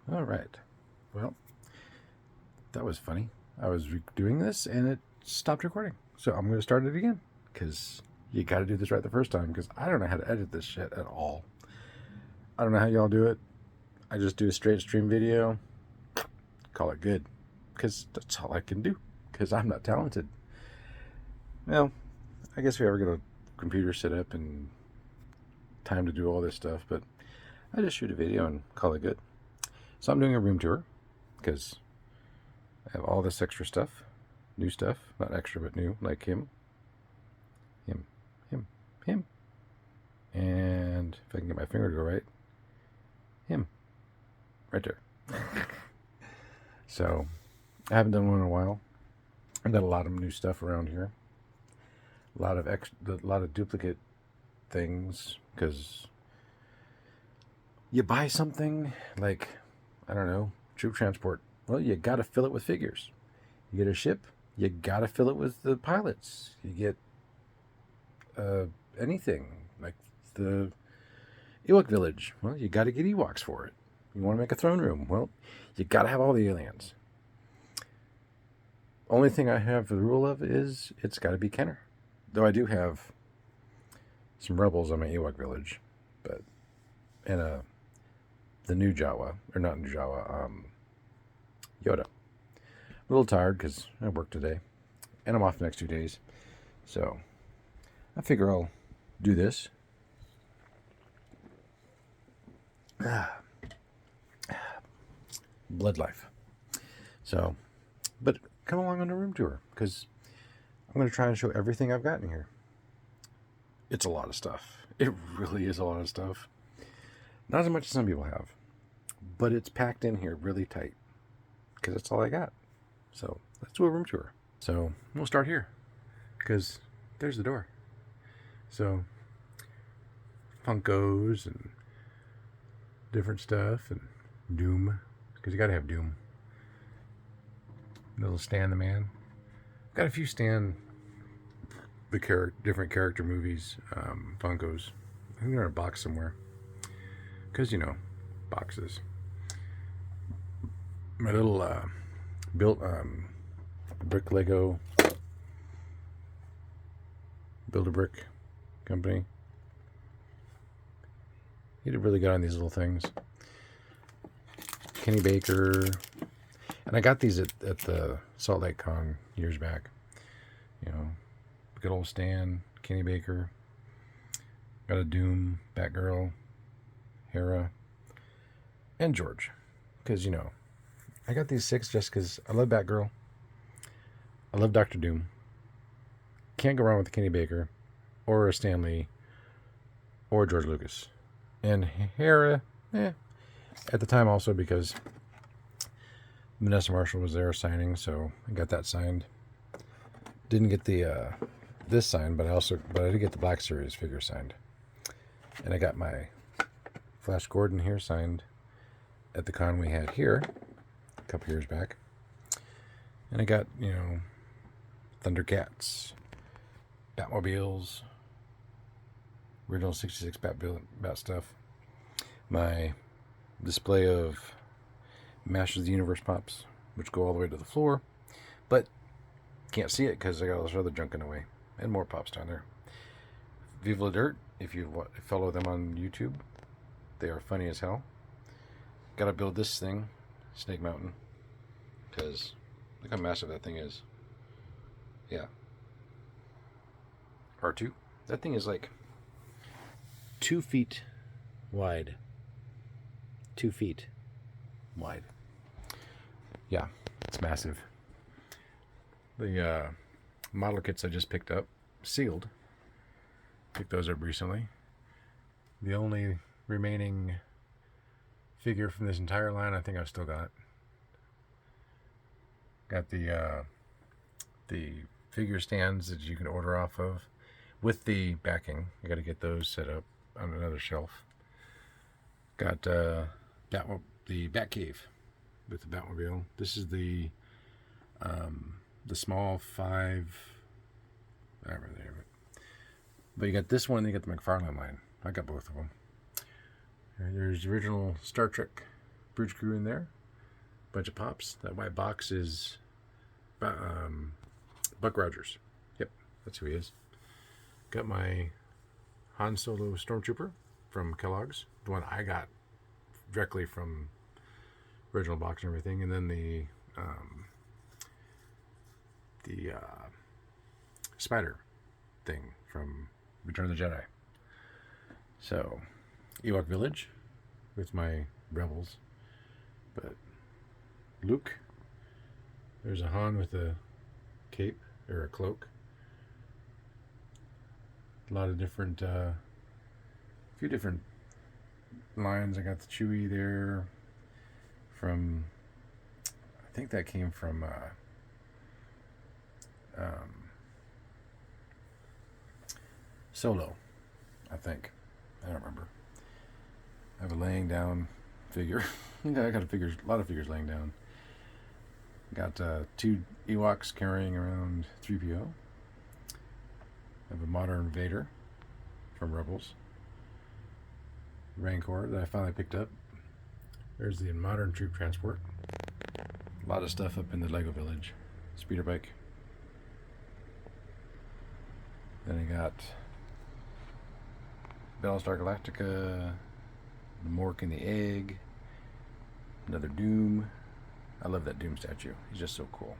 All right. Well, that was funny. I was doing this and it stopped recording. So I'm going to start it again because you got to do this right the first time because I don't know how to edit this shit at all. I don't know how y'all do it. I just do a straight stream video, call it good because that's all I can do because I'm not talented. Well, I guess we ever get a computer set up and time to do all this stuff, but I just shoot a video and call it good. So I'm doing a room tour because I have all this extra stuff, new stuff, not extra but new, like him, and if I can get my finger to go right, him, right there. So I haven't done one in a while. I've got a lot of new stuff around here, a lot of duplicate things because you buy something like, I don't know, troop transport. Well, you got to fill it with figures. You get a ship, you got to fill it with the pilots. You get anything like the Ewok village. Well, you got to get Ewoks for it. You want to make a throne room. Well, you got to have all the aliens. Only thing I have the rule of is it's got to be Kenner. Though I do have some rebels on my Ewok village, but and the new Jawa, or not new Jawa, Yoda. I'm a little tired because I worked today, and I'm off the next 2 days, so I figure I'll do this. Blood life. So, but come along on a room tour because I'm going to try and show everything I've got in here. It's a lot of stuff. It really is a lot of stuff. Not as much as some people have, but it's packed in here really tight because that's all I got. So let's do a room tour. So we'll start here because there's the door. So Funkos and different stuff and Doom, because you got to have Doom. Little Stan the Man. Got a few Stan the different character movies, Funkos. I think they're in a box somewhere. Because, you know, boxes. My little built brick Lego Build-A-Brick company. He did really good on these little things. Kenny Baker. And I got these at the Salt Lake Con years back. You know, good old Stan, Kenny Baker. Got a Doom, Batgirl, Hera, and George. Because, you know, I got these 6 just because I love Batgirl. I love Dr. Doom. Can't go wrong with Kenny Baker or a Stan Lee or George Lucas. And Hera, at the time also because Vanessa Marshall was there signing, so I got that signed. Didn't get the this signed, but I did get the Black Series figure signed. And I got my Flash Gordon here signed at the con we had here a couple years back. And I got, you know, Thundercats, Batmobiles, original 66 Bat stuff. My display of Masters of the Universe pops, which go all the way to the floor, but can't see it because I got all this other junk in the way, and more pops down there. Viva La Dirt, if you follow them on YouTube, they are funny as hell. Gotta build this thing, Snake Mountain, because look how massive that thing is. Yeah. R2. That thing is like 2 feet wide. 2 feet wide. Yeah, it's massive. The model kits I just picked up, sealed. Picked those up recently. The only remaining figure from this entire line I think I've still got. Got the figure stands that you can order off of with the backing. You got to get those set up on another shelf. Got the Batcave with the Batmobile. This is the small 5. I don't remember the name of it. But you got this one, and you got the McFarlane line. I got both of them. There's the original Star Trek Bridge Crew in there. Bunch of pops. That white box is Buck Rogers. Yep, that's who he is. Got my Han Solo Stormtrooper from Kellogg's, the one I got directly from original box and everything, and then the spider thing from Return of the Jedi. So, Ewok Village with my Rebels, but Luke. There's a Han with a cape or a cloak. A lot of different, few different lines. I got the Chewie there from, I think that came from Solo, I think. I don't remember. I have a laying down figure. I got a lot of figures laying down. Got 2 Ewoks carrying around 3PO. I have a modern Vader from Rebels. Rancor that I finally picked up. There's the modern troop transport. A lot of stuff up in the Lego Village. Speeder bike. Then I got Battlestar Galactica, the Mork and the Egg, another Doom. I love that Doom statue. He's just so cool.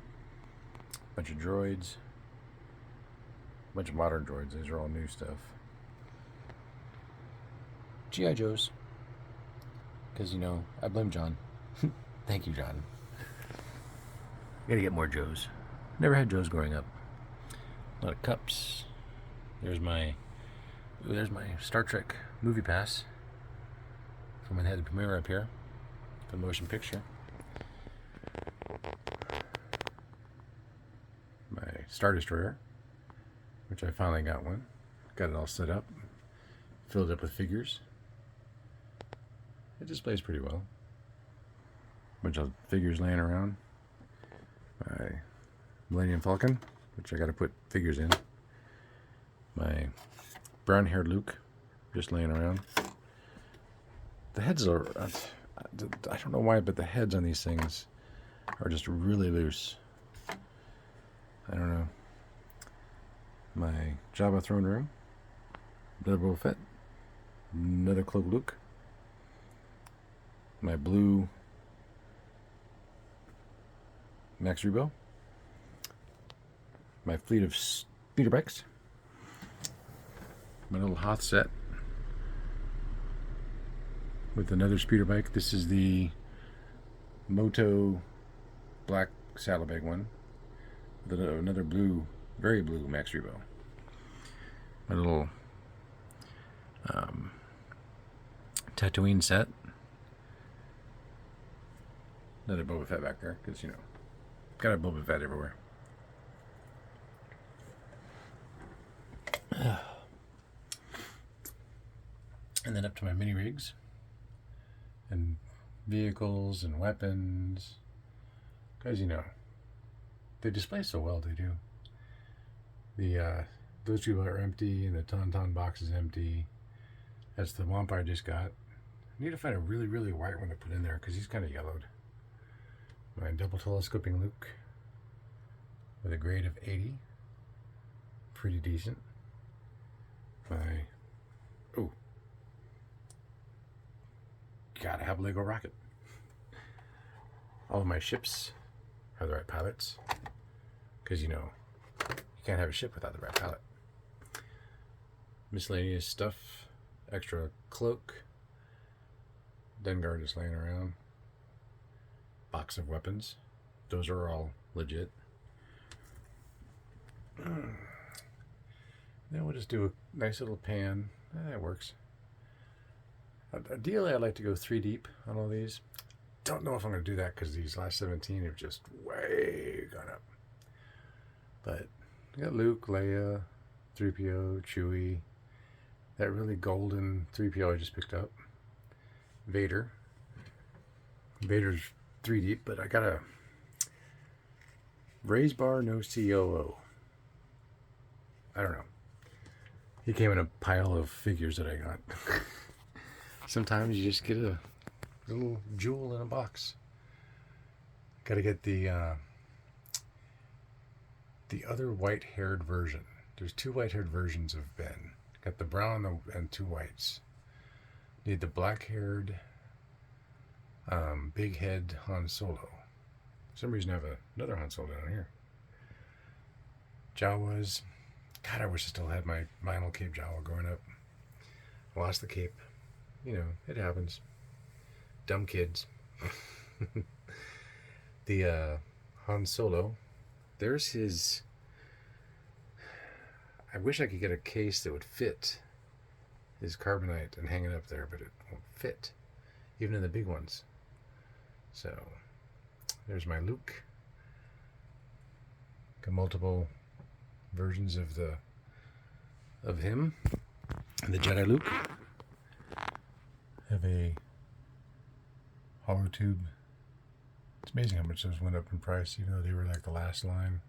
Bunch of droids. Bunch of modern droids. These are all new stuff. G.I. Joes. Because, you know, I blame John. Thank you, John. Gotta get more Joes. Never had Joes growing up. A lot of cups. There's my Star Trek movie pass from when they had the premiere up here. The motion picture. My Star Destroyer, which I finally got one. Got it all set up. Filled it up with figures. It displays pretty well. Bunch of figures laying around. My Millennium Falcon, which I got to put figures in. My brown-haired Luke, just laying around. The heads are, I don't know why, but the heads on these things are just really loose. I don't know. My Jabba throne room. Another Boba Fett. Another Cloak Luke. My blue Max Rebo. My fleet of speeder bikes. My little Hoth set with another speeder bike. This is the Moto black saddlebag one with another blue, very blue Max Rebo. My little Tatooine set. Another Boba Fett back there, because, you know, got a Boba Fett everywhere. And then up to my mini rigs and vehicles and weapons, because, you know, they display so well. They do. The those two are empty, and the Tauntaun box is empty. That's the Wampa I just got. I need to find a really, really white one to put in there because he's kind of yellowed. My double telescoping Luke with a grade of 80. Pretty decent. Gotta have a Lego rocket. All of my ships have the right pilots. Because, you know, you can't have a ship without the right pilot. Miscellaneous stuff. Extra cloak. Dengar just laying around. Box of weapons. Those are all legit. Then we'll just do a nice little pan. That works. Ideally, I'd like to go 3 deep on all these. Don't know if I'm going to do that because these last 17 have just way gone up. But we got Luke, Leia, 3PO, Chewie. That really golden 3PO I just picked up. Vader. Vader's 3 deep, but I got a raise bar, no COO. I don't know. He came in a pile of figures that I got. Sometimes you just get a little jewel in a box. Got to get the other white-haired version. There's 2 white-haired versions of Ben. Got the brown and 2 whites. Need the black-haired, big head Han Solo. For some reason I have another Han Solo down here. Jawas. God, I wish I still had my vinyl cape Jawa growing up. I lost the cape. You know, it happens. Dumb kids. The Han Solo. There's his... I wish I could get a case that would fit his carbonite and hang it up there, but it won't fit, even in the big ones. So, there's my Luke. Got multiple versions of him. And the Jedi Luke. Have a hollow tube. It's amazing how much those went up in price, even though they were like the last line.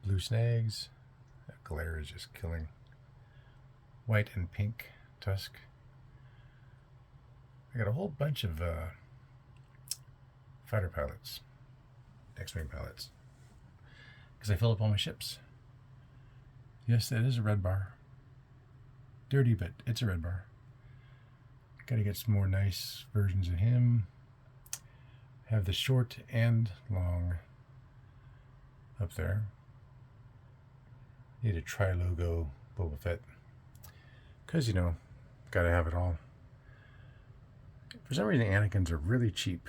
Blue snags. That glare is just killing. White and pink tusk. I got a whole bunch of fighter pilots, X-wing pilots, because I fill up all my ships. Yes, that is a red bar. Dirty, but it's a red bar. Got to get some more nice versions of him. Have the short and long up there. Need a tri-logo Boba Fett. Because, you know, gotta have it all. For some reason, Anakin's are really cheap.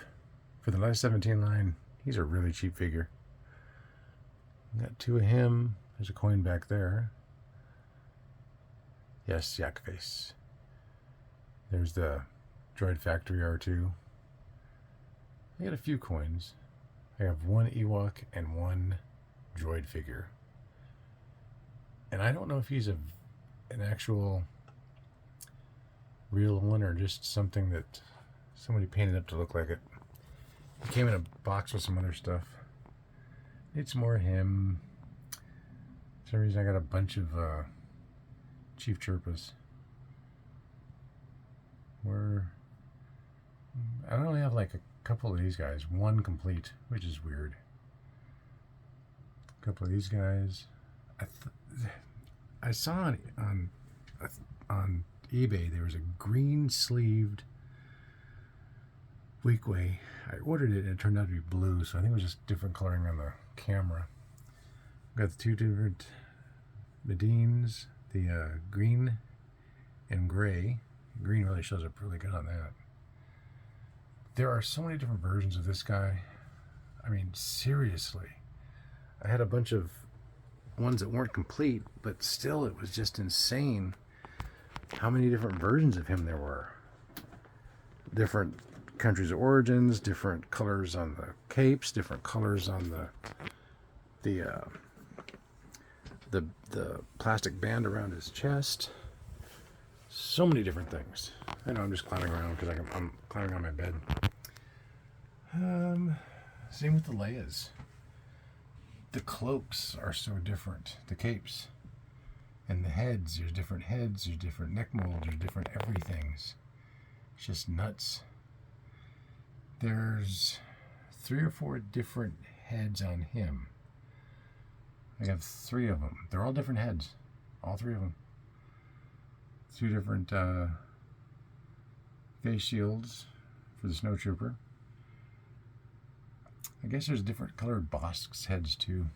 For the last 17 line, he's a really cheap figure. Got 2 of him. There's a coin back there. Yes, Yak Face. There's the Droid Factory R2. I got a few coins. I have 1 Ewok and 1 droid figure. And I don't know if he's an actual real one or just something that somebody painted up to look like it. He came in a box with some other stuff. Need some more of him. For some reason I got a bunch of Chief Chirpas. I only have like a couple of these guys. 1 complete, which is weird. A couple of these guys. I saw on eBay there was a green sleeved Weequay. I ordered it and it turned out to be blue, so I think it was just different coloring on the camera. Got the 2 different Medines, the green and gray. Green really shows up really good on that. There are so many different versions of this guy. I mean, seriously. I had a bunch of ones that weren't complete, but still it was just insane how many different versions of him there were. Different countries of origins, different colors on the capes, different colors on the plastic band around his chest. So many different things. I know I'm just clowning around because I'm climbing on my bed. Same with the Leias. The cloaks are so different. The capes. And the heads. There's different heads. There's different neck molds. There's different everythings. It's just nuts. There's 3 or 4 different heads on him. I have 3 of them. They're all different heads. All 3 of them. 2 different face shields for the snowtrooper. I guess there's different colored Bosk's heads too.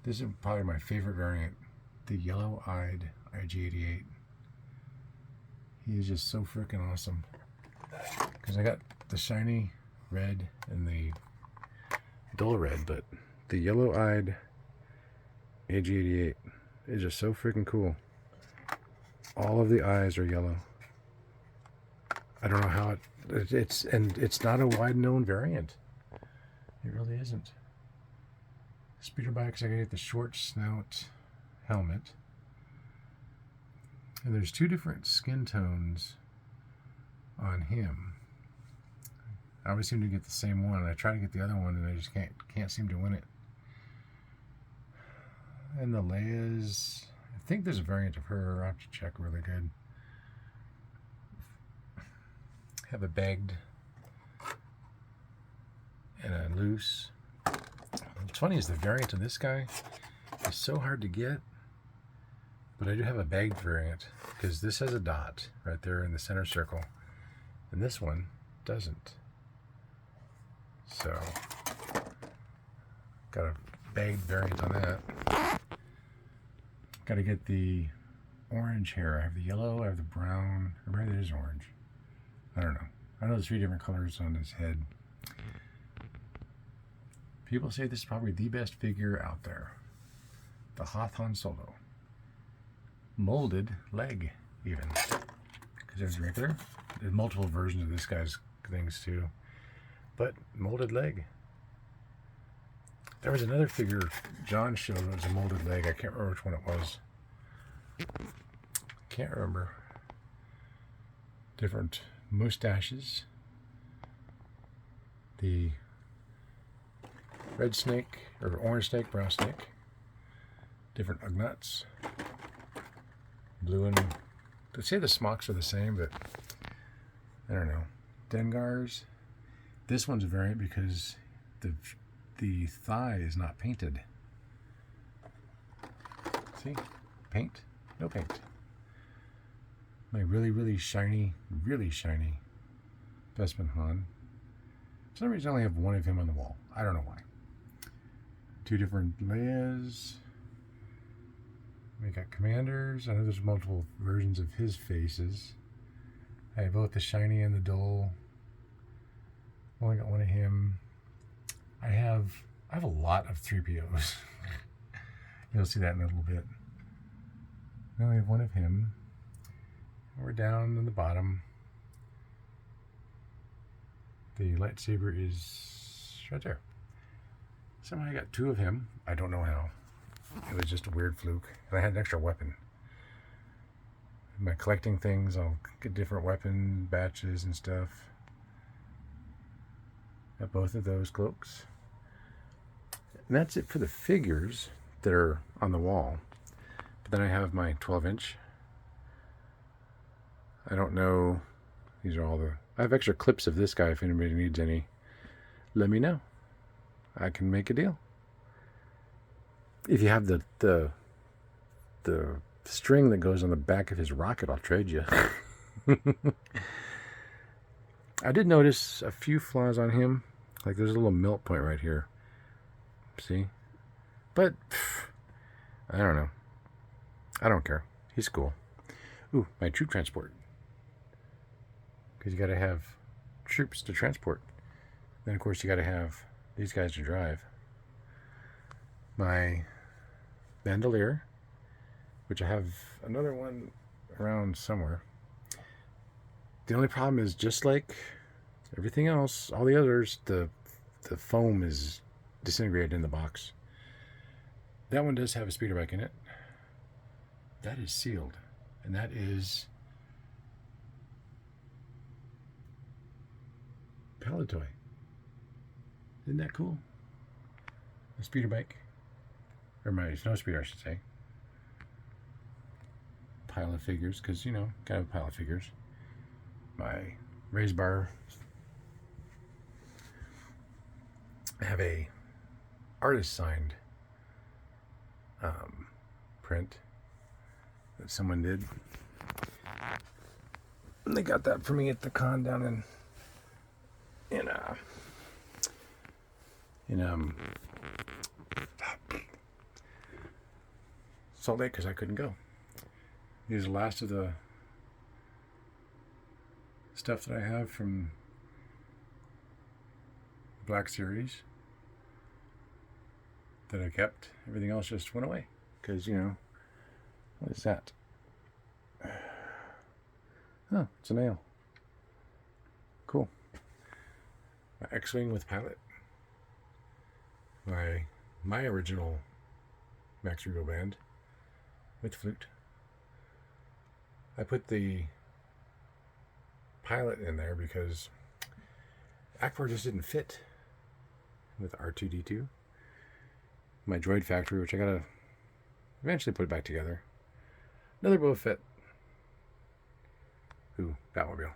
This is probably my favorite variant, the yellow-eyed IG-88. He is just so freaking awesome. Because I got the shiny red and the dull red, but the yellow-eyed IG-88 is just so freaking cool. All of the eyes are yellow. I don't know how it's not a wide-known variant. It really isn't. Speeder bikes, I get the short snout helmet. And there's 2 different skin tones on him. I always seem to get the same one. I try to get the other one and I just can't seem to win it. And the Leia's, I think there's a variant of her. I'll have to check really good. have a bagged and a loose. What's funny is the variant of this guy is so hard to get, but I do have a bagged variant because this has a dot right there in the center circle, and this one doesn't. So, got a bagged variant on that. Got to get the orange hair. I have the yellow, I have the brown, or maybe it is orange. I don't know. I know there's 3 different colors on his head. People say this is probably the best figure out there. The Hoth Han Solo. Molded leg, even. Because there's regular. There's multiple versions of this guy's things too. But molded leg. There was another figure John showed. It was a molded leg. I can't remember which one it was. Can't remember. Different mustaches. The red snake, or orange snake, brown snake. Different Ugnuts. Blue and... They say the smocks are the same, but I don't know. Dengars. This one's a variant because the thigh is not painted. See? Paint? No paint. My really shiny Bespin Han. For some reason I only have one of him on the wall. I don't know why. 2 different Leias. We got Commanders. I know there's multiple versions of his faces. I have both the shiny and the dull. Only got one of him. I have a lot of 3POs. You'll see that in a little bit. I only have one of him. We're down in the bottom. The lightsaber is right there. Somehow I got 2 of him. I don't know how. It was just a weird fluke. And I had an extra weapon. By collecting things, I'll get different weapon batches and stuff. Got both of those cloaks. And that's it for the figures that are on the wall. But then I have my 12-inch. I don't know. These are all the... I have extra clips of this guy if anybody needs any. Let me know. I can make a deal. If you have the string that goes on the back of his rocket, I'll trade you. I did notice a few flaws on him. Like there's a little melt point right here. See? But, I don't know. I don't care. He's cool. Ooh, my troop transport. Because you got to have troops to transport. Then, of course, you got to have these guys to drive. My bandolier, which I have another one around somewhere. The only problem is, just like everything else, all the others, the foam is disintegrated in the box. That one does have a speeder bike in it. That is sealed. And that is Palatoy. Isn't that cool? A speeder bike. Or my snow speeder, I should say. Pile of figures, because, you know, kind of a pile of figures. My raised bar. I have a artist signed print that someone did. And they got that for me at the con down in Salt Lake, because I couldn't go. These are the last of the stuff that I have from the Black Series that I kept. Everything else just went away because, you know, what is that? Oh, it's a nail. Cool. My X-Wing with pilot. My original Max Rego band with flute. I put the pilot in there because Akbar just didn't fit with R2-D2. My Droid Factory, which I gotta eventually put it back together. Another Boba Fett. Ooh, Batmobile.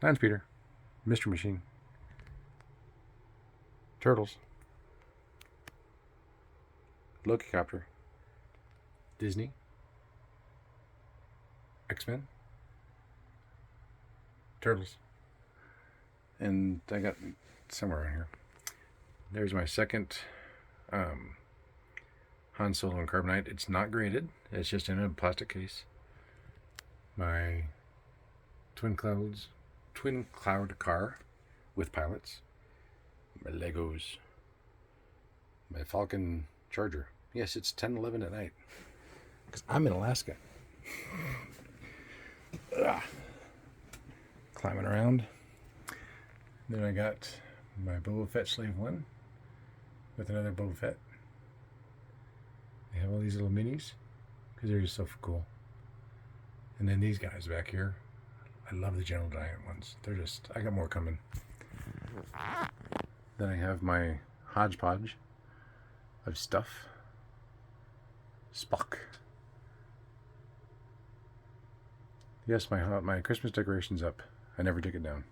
Land Speeder, Mystery Machine, Turtles, Loki Copter, Disney, X-Men, Turtles, and I got somewhere around here. There's my second Han Solo and Carbonite. It's not graded. It's just in a plastic case. My Twin Cloud car with pilots. My Legos. My Falcon Charger. Yes, it's 10:11 at night. Because I'm in Alaska. Climbing around. Then I got my Boba Fett Slave 1 with another Boba Fett. They have all these little minis because they're just so cool. And then these guys back here. I love the General Giant ones. They're just, I got more coming. Then I have my hodgepodge of stuff. Spock. Yes, my Christmas decoration's up. I never took it down.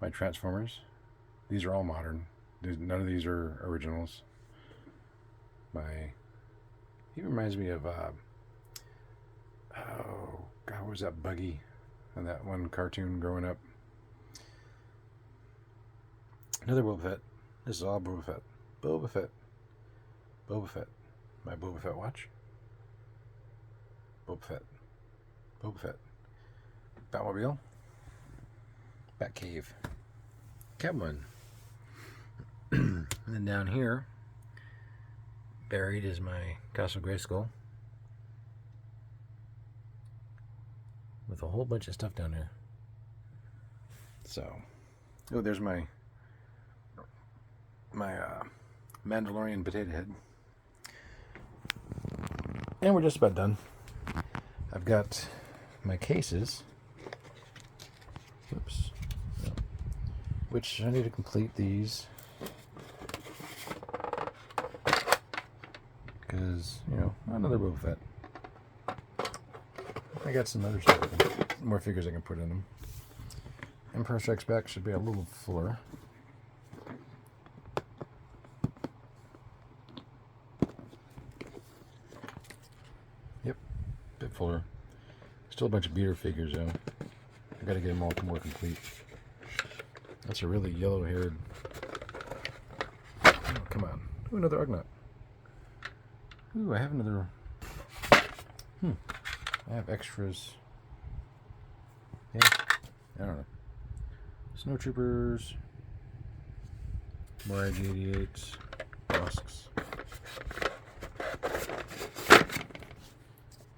My Transformers. These are all modern. None of these are originals. He reminds me of, oh, God, what was that Buggy on that one cartoon growing up? Another Boba Fett. This is all Boba Fett. Boba Fett. Boba Fett. My Boba Fett watch. Boba Fett. Boba Fett. Batmobile. Batcave. Catwoman. And then down here, buried is my Castle Grayskull. With a whole bunch of stuff down there. So, oh, there's my Mandalorian potato head. And we're just about done. I've got my cases. Oops. Which I need to complete these. Because, you know, another Boba Fett. I got some other stuff, more figures I can put in them. Empire Strikes Back should be a little fuller. Yep, a bit fuller. Still a bunch of beater figures though. I gotta get them all more complete. That's a really yellow-haired. Oh, come on. Ooh, another Ugnaught. Ooh, I have another. I have extras. Yeah, I don't know. Snow Troopers. More IG-88s. Musks.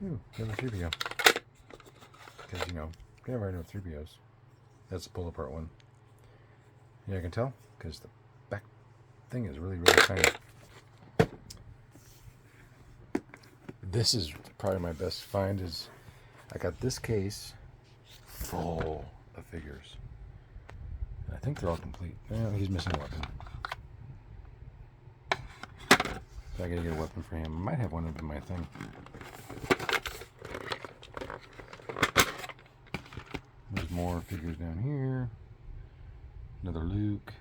Ooh, another 3PO. Because, you know, you never know 3POs. That's the pull-apart one. Yeah, I can tell, because the back thing is really, really tiny. This is probably my best find. Is I got this case full of figures. And I think they're all complete. Yeah, he's missing a weapon. So I gotta get a weapon for him. I might have one of them in my thing. There's more figures down here. Another Luke.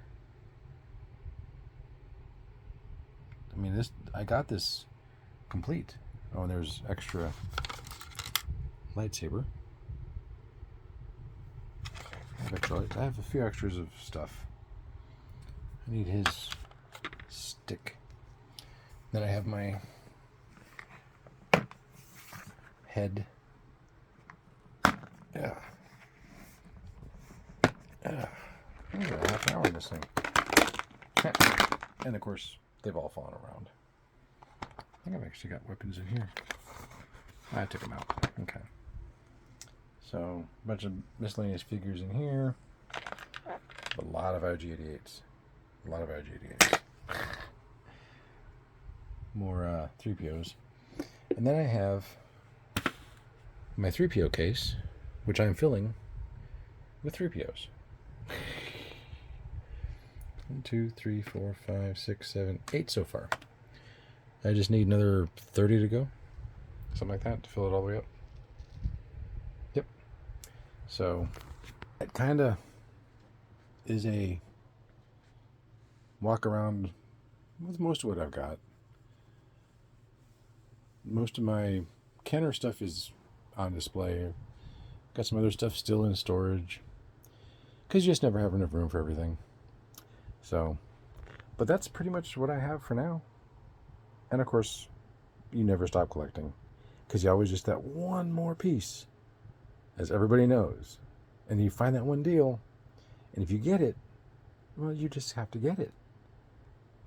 I mean, I got this complete. Oh, and there's extra lightsaber. I have a few extras of stuff. I need his stick. Then I have my head. Yeah. I'm got half an hour in this thing. And of course, they've all fallen around. I think I've actually got weapons in here. I took them out. Okay. So, a bunch of miscellaneous figures in here. A lot of IG-88s. A lot of IG-88s. More 3POs. And then I have my 3PO case, which I'm filling with 3POs. 1, 2, 3, 4, 5, 6, 7, 8 so far. I just need another 30 to go. Something like that to fill it all the way up. Yep. So, it kind of is a walk around with most of what I've got. Most of my Kenner stuff is on display. Got some other stuff still in storage because you just never have enough room for everything. So, but that's pretty much what I have for now. And of course, you never stop collecting because you always just that one more piece, as everybody knows. And you find that one deal, and if you get it, well, you just have to get it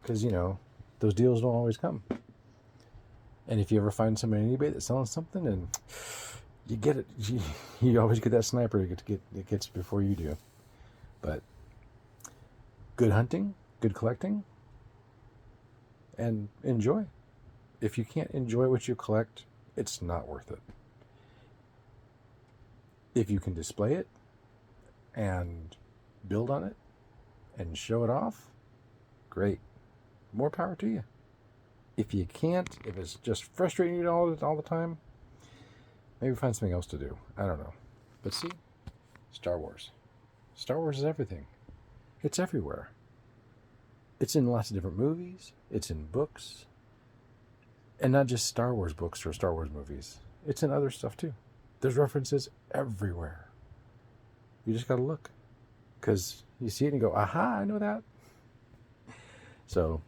because, you know, those deals don't always come. And if you ever find somebody on eBay that's selling something and you get it, you always get that sniper that gets it before you do. But good hunting, good collecting, and enjoy. If you can't enjoy what you collect, it's not worth it. If you can display it and build on it and show it off, great. More power to you. If you can't, if it's just frustrating you all the time, maybe find something else to do. I don't know. But see, Star Wars. Star Wars is everything. It's everywhere. It's in lots of different movies. It's in books. And not just Star Wars books or Star Wars movies. It's in other stuff too. There's references everywhere. You just got to look. Because you see it and you go, aha, I know that. So,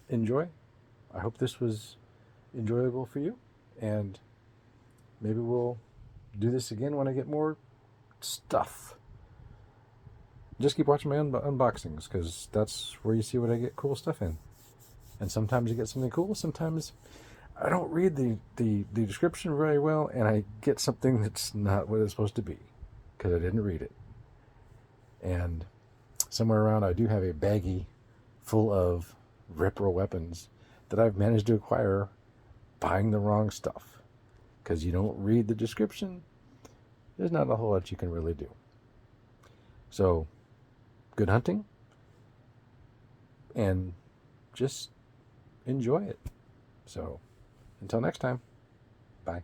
enjoy. I hope this was enjoyable for you. And maybe we'll do this again when I get more stuff. Just keep watching my unboxings because that's where you see what I get cool stuff in. And sometimes you get something cool. Sometimes I don't read the description very well and I get something that's not what it's supposed to be because I didn't read it. And somewhere around I do have a baggie full of Repro weapons that I've managed to acquire buying the wrong stuff. Because you don't read the description, there's not a whole lot you can really do. So, good hunting, and just enjoy it. So, until next time, bye.